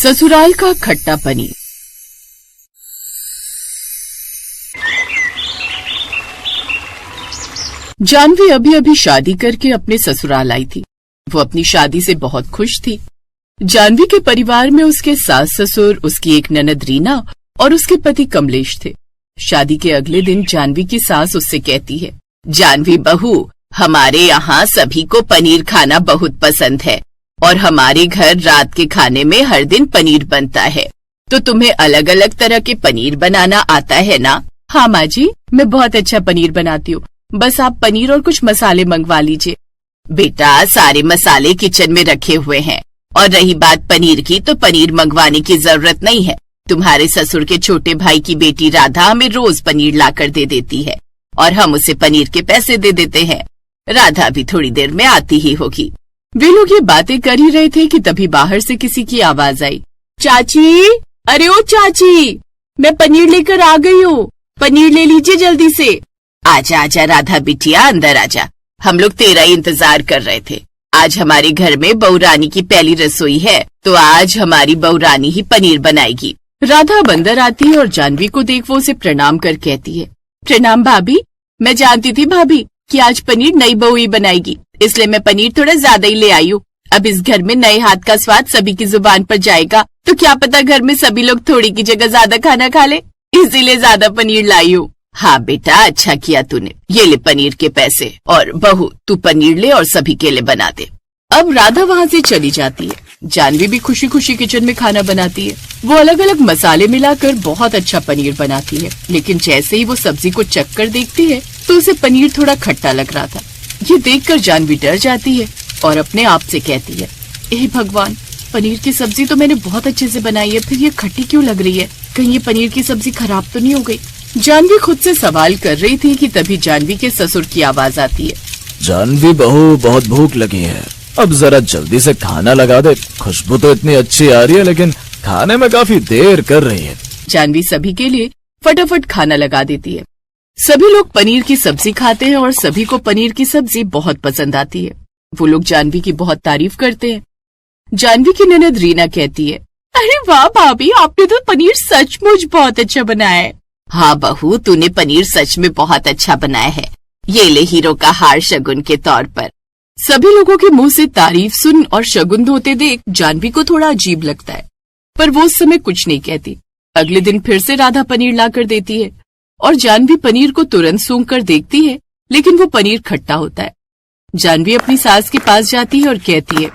ससुराल का खट्टा पनीर। जानवी अभी अभी शादी करके अपने ससुराल आई थी। वो अपनी शादी से बहुत खुश थी। जानवी के परिवार में उसके सास ससुर, उसकी एक ननद रीना और उसके पति कमलेश थे। शादी के अगले दिन जानवी की सास उससे कहती है, जानवी बहू, हमारे यहाँ सभी को पनीर खाना बहुत पसंद है और हमारे घर रात के खाने में हर दिन पनीर बनता है, तो तुम्हें अलग अलग तरह के पनीर बनाना आता है ना? हाँ माँ जी, मैं बहुत अच्छा पनीर बनाती हूँ, बस आप पनीर और कुछ मसाले मंगवा लीजिए। बेटा, सारे मसाले किचन में रखे हुए हैं, और रही बात पनीर की, तो पनीर मंगवाने की जरूरत नहीं है। तुम्हारे ससुर के छोटे भाई की बेटी राधा हमें रोज पनीर लाकर दे देती है और हम उसे पनीर के पैसे दे देते हैं। राधा भी थोड़ी देर में आती ही होगी। वे लोग ये बातें कर ही रहे थे कि तभी बाहर से किसी की आवाज आई, चाची, अरे ओ चाची, मैं पनीर लेकर आ गई हूँ, पनीर ले लीजिए जल्दी से। आजा आजा राधा बिटिया, अंदर आजा, हम लोग तेरा ही इंतजार कर रहे थे। आज हमारे घर में बहू रानी की पहली रसोई है, तो आज हमारी बहू रानी ही पनीर बनाएगी। राधा अंदर आती है और जानवी को देख वो उसे प्रणाम कर कहती है, प्रणाम भाभी, मैं जानती थी भाभी कि आज पनीर नई बहू ही बनाएगी, इसलिए मैं पनीर थोड़ा ज्यादा ही ले आई हूँ। अब इस घर में नए हाथ का स्वाद सभी की जुबान पर जाएगा, तो क्या पता घर में सभी लोग थोड़ी की जगह ज्यादा खाना खा ले, इसीलिए ज्यादा पनीर लाई हूँ। हाँ बेटा, अच्छा किया तूने, ये ले पनीर के पैसे, और बहू तू पनीर ले और सभी के लिए बना दे। अब राधा वहाँ से चली जाती है। जानवी भी खुशी खुशी किचन में खाना बनाती है। वो अलग अलग मसाले मिलाकर बहुत अच्छा पनीर बनाती है, लेकिन जैसे ही वो सब्जी को चख कर देखती है तो उसे पनीर थोड़ा खट्टा लग रहा था। ये देखकर जानवी डर जाती है और अपने आप से कहती है, हे भगवान, पनीर की सब्जी तो मैंने बहुत अच्छे से बनाई है, फिर ये खट्टी क्यों लग रही है? कहीं ये पनीर की सब्जी खराब तो नहीं हो गई? जानवी खुद से सवाल कर रही थी कि तभी जानवी के ससुर की आवाज आती है, जानवी बहू, बहुत भूख लगी है, अब जरा जल्दी से खाना लगा दे। खुशबू तो इतनी अच्छी आ रही है, लेकिन खाने में काफी देर कर रही है। जानवी सभी के लिए फटाफट खाना लगा देती है। सभी लोग पनीर की सब्जी खाते हैं और सभी को पनीर की सब्जी बहुत पसंद आती है। वो लोग जानवी की बहुत तारीफ करते हैं। जानवी की ननद रीना कहती है, अरे वाह भाभी, आपने तो पनीर सचमुच बहुत अच्छा बनाया है। हाँ बहू, तूने पनीर सच में बहुत अच्छा बनाया है, ये ले हीरो का हार शगुन के तौर पर। सभी लोगों के मुंह से तारीफ सुन और शगुन होते देख जानवी को थोड़ा अजीब लगता है, पर वो उस समय कुछ नहीं कहती। अगले दिन फिर से राधा पनीर लाकर देती है और जानवी पनीर को तुरंत सूंघ कर देखती है, लेकिन वो पनीर खट्टा होता है। जानवी अपनी सास के पास जाती है और कहती है,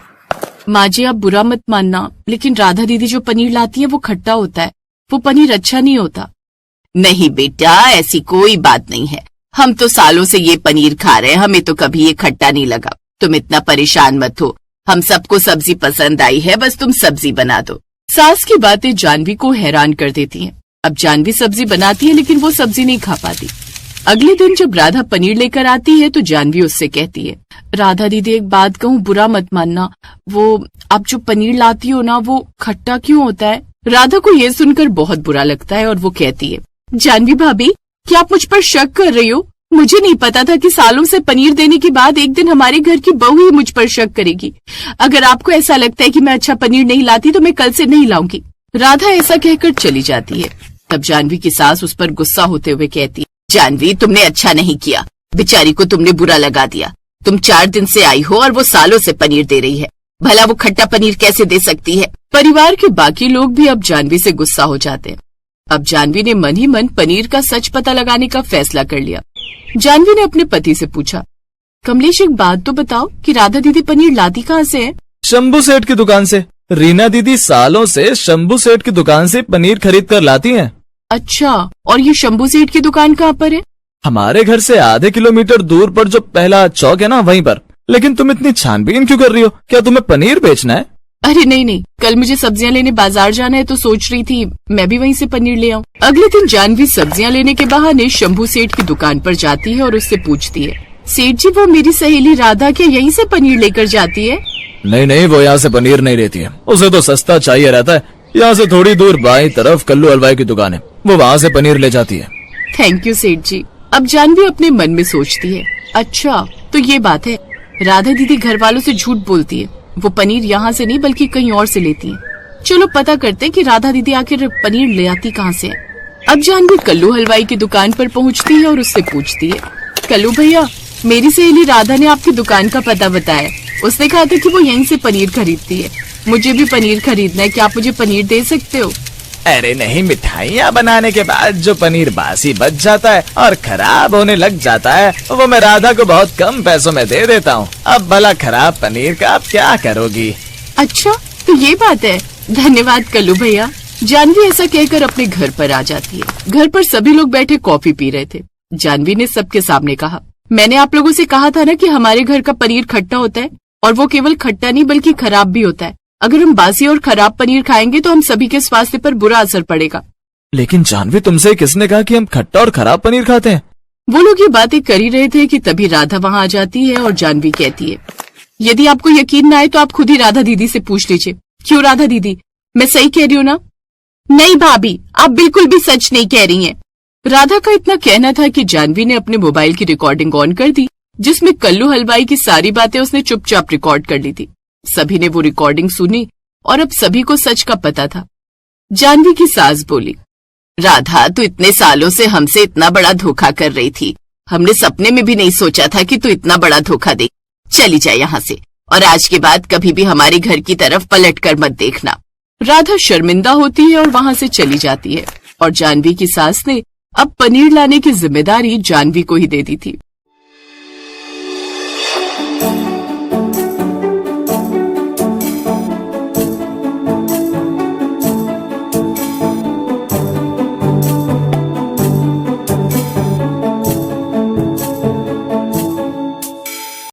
माँ जी आप बुरा मत मानना, लेकिन राधा दीदी जो पनीर लाती है वो खट्टा होता है, वो पनीर अच्छा नहीं होता। नहीं बेटा, ऐसी कोई बात नहीं है, हम तो सालों से ये पनीर खा रहे हैं, हमें तो कभी ये खट्टा नहीं लगा। तुम इतना परेशान मत हो, हम सबको सब्जी पसंद आई है, बस तुम सब्जी बना दो। सास की बातें जानवी को हैरान कर देती हैं। अब जानवी सब्जी बनाती है, लेकिन वो सब्जी नहीं खा पाती। अगले दिन जब राधा पनीर लेकर आती है तो जानवी उससे कहती है, राधा दीदी एक बात कहूँ, बुरा मत मानना, वो आप जो पनीर लाती हो ना, वो खट्टा क्यों होता है? राधा को ये सुनकर बहुत बुरा लगता है और वो कहती है, जानवी भाभी, क्या आप मुझ पर शक कर रही हो? मुझे नहीं पता था कि सालों से पनीर देने के बाद एक दिन हमारे घर की बहू ही मुझ पर शक करेगी। अगर आपको ऐसा लगता है कि मैं अच्छा पनीर नहीं लाती तो मैं कल से नहीं लाऊंगी। राधा ऐसा कहकर चली जाती है। तब जानवी की सास उस पर गुस्सा होते हुए कहती है, जानवी तुमने अच्छा नहीं किया, बेचारी को तुमने बुरा लगा दिया। तुम 4 दिन से आई हो और वो सालों से पनीर दे रही है, भला वो खट्टा पनीर कैसे दे सकती है? परिवार के बाकी लोग भी अब जानवी से गुस्सा हो जाते हैं। अब जानवी ने मन ही मन पनीर का सच पता लगाने का फैसला कर लिया। जानवी ने अपने पति से पूछा, कमलेश एक बात तो बताओ कि राधा दीदी पनीर लाती कहाँ से है? शंभू सेठ की दुकान से। रीना दीदी सालों से शंभू सेठ की दुकान से पनीर खरीद कर लाती हैं। अच्छा, और ये शंभू सेठ की दुकान कहाँ पर है? हमारे घर से आधे किलोमीटर दूर पर जो पहला चौक है ना, वहीं पर। लेकिन तुम इतनी छानबीन क्यों कर रही हो? क्या तुम्हें पनीर बेचना है? अरे नहीं, कल मुझे सब्जियां लेने बाजार जाना है, तो सोच रही थी मैं भी वहीं से पनीर ले आऊं। अगले दिन जानवी सब्जियां लेने के बहाने शंभू सेठ की दुकान पर जाती है और उससे पूछती है, सेठ जी वो मेरी सहेली राधा क्या यहीं से पनीर लेकर जाती है? नहीं, वो यहाँ से पनीर नहीं लेती है, उसे तो सस्ता चाहिए रहता है। यहाँ से थोड़ी दूर बाईं तरफ कल्लू हलवाई की दुकान है, वो वहाँ से पनीर ले जाती है। थैंक यू सेठ जी। अब जानवी अपने मन में सोचती है, अच्छा तो ये बात है, राधा दीदी घर वालों से झूठ बोलती है, वो पनीर यहाँ से नहीं बल्कि कहीं और से लेती है। चलो पता करते कि राधा दीदी आखिर पनीर ले आती कहाँ से है। अब जानवी कल्लू हलवाई की दुकान पर पहुँचती है और उससे पूछती है, कल्लू भैया, मेरी सहेली राधा ने आपकी दुकान का पता बताया। उसने कहा था कि वो यहीं से पनीर खरीदती है। मुझे भी पनीर खरीदना है, क्या आप मुझे पनीर दे सकते हो? अरे नहीं, मिठाइयाँ बनाने के बाद जो पनीर बासी बच जाता है और खराब होने लग जाता है वो मैं राधा को बहुत कम पैसों में दे देता हूँ। अब भला खराब पनीर का आप क्या करोगी? अच्छा, तो ये बात है। धन्यवाद कल्लू भैया। जानवी ऐसा कहकर अपने घर पर आ जाती है। घर पर सभी लोग बैठे कॉफी पी रहे थे। जानवी ने सबके सामने कहा, मैंने आप लोगों से कहा था ना कि हमारे घर का पनीर खट्टा होता है, और वो केवल खट्टा नहीं बल्कि खराब भी होता है। अगर हम बासी और खराब पनीर खाएंगे तो हम सभी के स्वास्थ्य पर बुरा असर पड़ेगा। लेकिन जानवी, तुमसे किसने कहा कि हम खट्टा और खराब पनीर खाते हैं? वो लोग ये बातें कर ही रहे थे कि तभी राधा वहाँ आ जाती है और जानवी कहती है, यदि आपको यकीन न आए तो आप खुद ही राधा दीदी से पूछ लीजिए। क्यों राधा दीदी, मैं सही कह रही हूँ ना? नहीं भाभी, आप बिल्कुल भी सच नहीं कह रही हैं। राधा का इतना कहना था कि जानवी ने अपने मोबाइल की रिकॉर्डिंग ऑन कर दी, जिसमें कल्लू हलवाई की सारी बातें उसने चुपचाप रिकॉर्ड कर ली थी। सभी ने वो रिकॉर्डिंग सुनी और अब सभी को सच का पता था। जानवी की सास बोली, राधा, तू इतने सालों से हमसे इतना बड़ा धोखा कर रही थी। हमने सपने में भी नहीं सोचा था कि तू इतना बड़ा धोखा दे। चली जाए यहाँ से, और आज के बाद कभी भी हमारे घर की तरफ पलट कर मत देखना। राधा शर्मिंदा होती है और वहाँ से चली जाती है, और जानवी की सास ने अब पनीर लाने की जिम्मेदारी जानवी को ही दे दी थी।